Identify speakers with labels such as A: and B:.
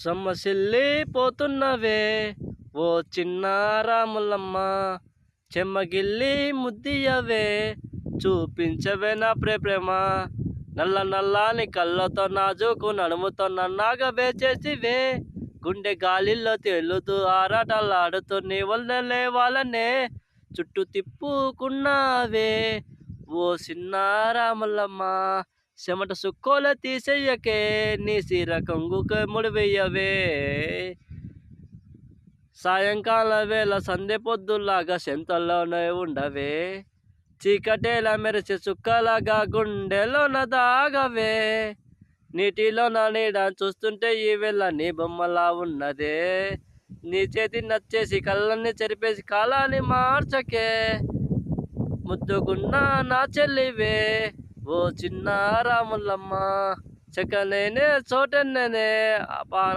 A: సొమ్మసిల్లిపోతున్నవే ఓ చిన్న రాములమ్మ, చెమ్మగిల్లి ముద్దియవే చూపించవే నా ప్రేమ. నల్ల నల్లని కళ్ళతో నాజుకు నడుముతో నన్నాగవే చేసివే, గుండె గాలిలో తేలుతూ ఆరాటలాడుతూ నీ వల్లనే వాళ్ళనే చుట్టూ తిప్పుకున్నావే ఓ చిన్న రాములమ్మ. చెమట సుక్కోల తీసేయకే, నీ సిర కొంగుకే ముడివేయవే. సాయంకాల వేళ సందె పొద్దులాగా సెంతల్లోనే ఉండవే, చీకటేలా మెరిసే చుక్కలాగా గుండెలోన దాగవే. నీటిలో నా నీడ చూస్తుంటే ఈ వేళ నీ బొమ్మలా ఉన్నదే, నీ చేతి నచ్చేసి కళ్ళన్ని చెరిపేసి కాలాన్ని మార్చకే. ముద్దుగున్న నా చెల్లివే ఓ చిన్న రాములమ్మ, చక్కనేనే చోటనేనే పానం